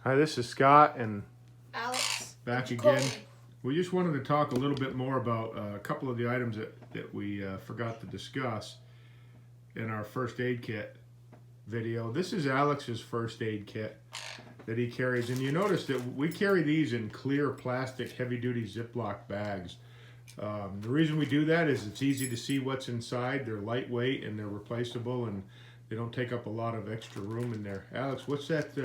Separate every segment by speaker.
Speaker 1: Hi, this is Scott and
Speaker 2: Alex.
Speaker 1: back again. We just wanted to talk a little bit more about a couple of the items that we forgot to discuss in our first aid kit video. This is Alex's first aid kit that he carries, and you notice that we carry these in clear plastic heavy-duty Ziploc bags. The reason we do that is it's easy to see what's inside. They're lightweight and they're replaceable, and they don't take up a lot of extra room in there. Alex, what's that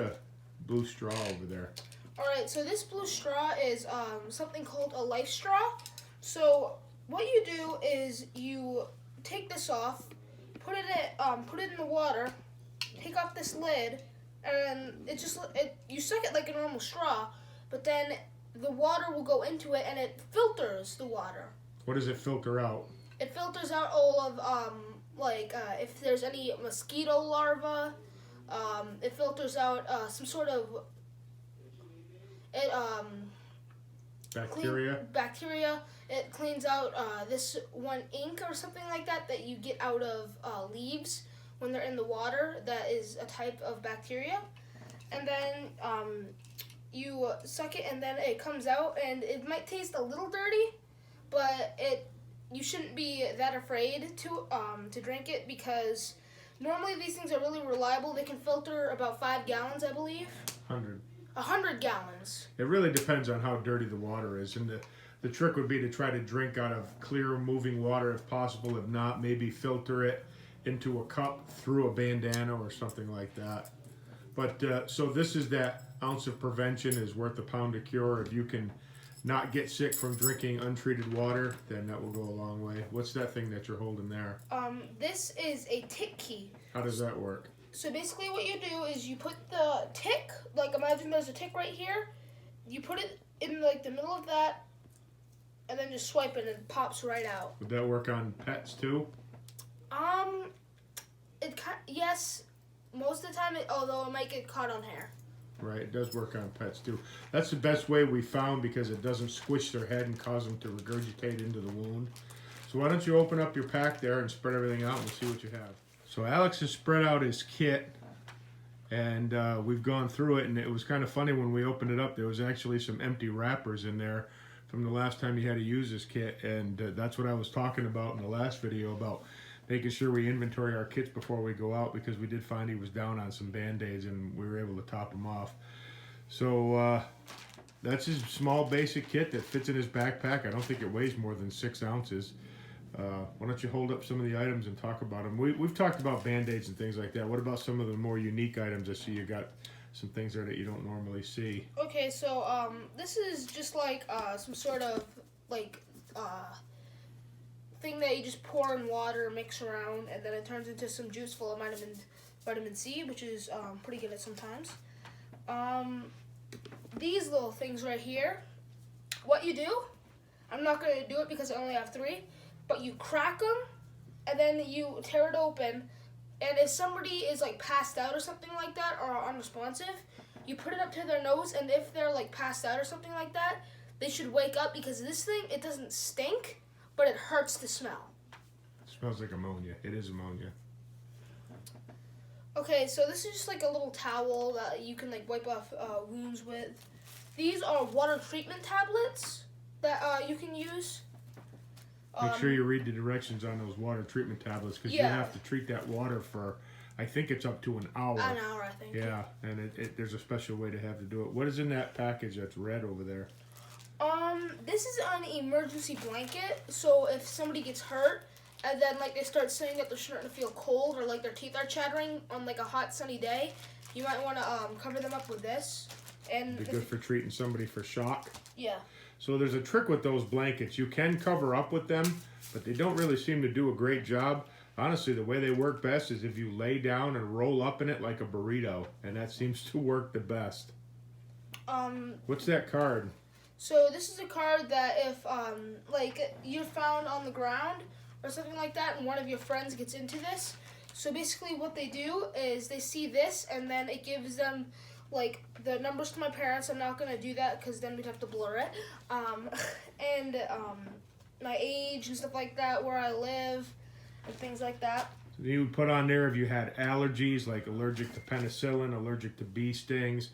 Speaker 1: blue straw over there?
Speaker 2: Alright, so this blue straw is something called a life straw. So what you do is you take this off, put it in the water, take off this lid, and you suck it like a normal straw, but then the water will go into it and it filters the water.
Speaker 1: What does it filter out?
Speaker 2: It filters out all of if there's any mosquito larvae. It filters out some sort of bacteria. It cleans out this one ink or something like that you get out of leaves when they're in the water. That is a type of bacteria. And then you suck it, and then it comes out, and it might taste a little dirty, but you shouldn't be that afraid to drink it, because normally these things are really reliable. They can filter about 5 gallons, I believe. 100 gallons.
Speaker 1: It really depends on how dirty the water is, and the trick would be to try to drink out of clear moving water if possible. If not, maybe filter it into a cup through a bandana or something like that. But so this is that ounce of prevention is worth a pound of cure. If you can not get sick from drinking untreated water, then that will go a long way. What's that thing that you're holding there?
Speaker 2: This is a tick key.
Speaker 1: How does that work?
Speaker 2: So basically what you do is you put the tick, like imagine there's a tick right here, you put it in like the middle of that, and then just swipe it and it pops right out.
Speaker 1: Would that work on pets too?
Speaker 2: Yes, most of the time, although it might get caught on hair.
Speaker 1: Right, it does work on pets too. That's the best way we found, because it doesn't squish their head and cause them to regurgitate into the wound. So why don't you open up your pack there and spread everything out and we'll see what you have. So Alex has spread out his kit, and we've gone through it, and it was kind of funny when we opened it up. There was actually some empty wrappers in there from the last time he had to use his kit, and that's what I was talking about in the last video, about making sure we inventory our kits before we go out, because we did find he was down on some Band-Aids and we were able to top him off. So that's his small basic kit that fits in his backpack. I don't think it weighs more than 6 ounces. Why don't you hold up some of the items and talk about them? We've talked about Band-Aids and things like that. What about some of the more unique items? I see you got some things there that you don't normally see.
Speaker 2: Okay, so this is just like some sort of thing that you just pour in water, mix around, and then it turns into some juice full of vitamin C, which is pretty good at sometimes. These little things right here, what you do, I'm not going to do it because I only have 3, but you crack them, and then you tear it open, and if somebody is like passed out or something like that, or unresponsive, you put it up to their nose, and if they're like passed out or something like that, they should wake up, because this thing, it doesn't stink, but it hurts to smell.
Speaker 1: It smells like ammonia. It is ammonia.
Speaker 2: Okay, so this is just like a little towel that you can like wipe off wounds with. These are water treatment tablets that you can use.
Speaker 1: Make sure you read the directions on those water treatment tablets, because you have to treat that water for, I think it's up to an hour.
Speaker 2: An hour, I think.
Speaker 1: Yeah, and there's a special way to have to do it. What is in that package that's red over there?
Speaker 2: This is an emergency blanket, so if somebody gets hurt and then like they start saying that they're starting to feel cold or like their teeth are chattering on like a hot sunny day, you might want to cover them up with this. And
Speaker 1: be good for treating somebody for shock.
Speaker 2: Yeah.
Speaker 1: So there's a trick with those blankets. You can cover up with them, but they don't really seem to do a great job. Honestly, the way they work best is if you lay down and roll up in it like a burrito, and that seems to work the best. What's that card?
Speaker 2: So this is a card that if like you're found on the ground or something like that, and one of your friends gets into this, so basically what they do is they see this, and then it gives them like the numbers to my parents. I'm not gonna do that because then we'd have to blur it. And my age and stuff like that, where I live, and things like that.
Speaker 1: So you would put on there if you had allergies, like allergic to penicillin, allergic to bee stings,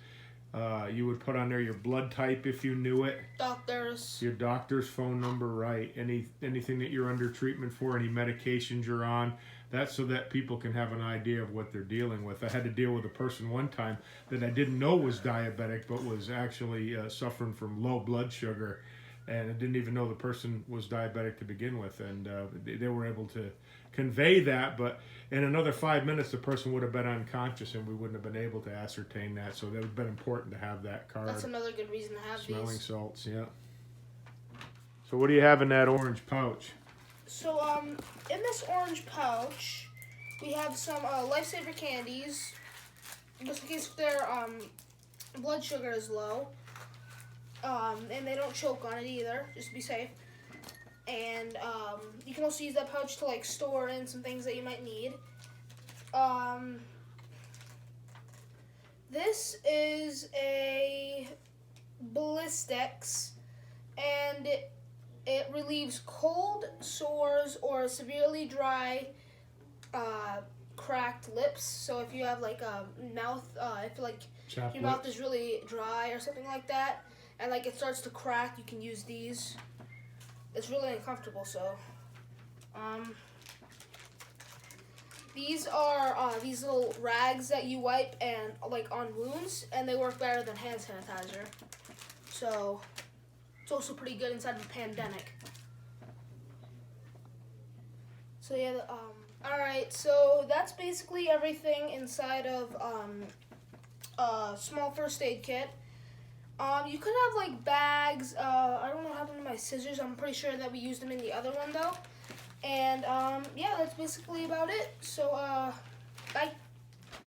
Speaker 1: You would put on there your blood type if you knew it,
Speaker 2: Doctors.
Speaker 1: your doctor's phone number, right? Anything that you're under treatment for, any medications you're on. That's so that people can have an idea of what they're dealing with. I had to deal with a person one time that I didn't know was diabetic, but was actually suffering from low blood sugar, and I didn't even know the person was diabetic to begin with. And they were able to convey that, but in another 5 minutes, the person would have been unconscious, and we wouldn't have been able to ascertain that. So that would have been important to have that card.
Speaker 2: That's another good reason to have
Speaker 1: Smelling
Speaker 2: these.
Speaker 1: salts, yeah. So what do you have in that orange pouch?
Speaker 2: So, in this orange pouch, we have some Lifesaver candies, just in case their blood sugar is low, and they don't choke on it either, just to be safe. And you can also use that pouch to like store in some things that you might need. This is a Ballistics, and it relieves cold sores or severely dry, cracked lips. So if you have like a mouth, if like
Speaker 1: Chapped
Speaker 2: your mouth
Speaker 1: lips.
Speaker 2: is really dry or something like that, and like it starts to crack, you can use these. It's really uncomfortable, so. These are these little rags that you wipe and like on wounds, and they work better than hand sanitizer. So it's also pretty good inside of a pandemic. So yeah, all right. So that's basically everything inside of a small first aid kit. You could have like bags. I don't know what happened to my scissors. I'm pretty sure that we used them in the other one though. And yeah, that's basically about it. So bye.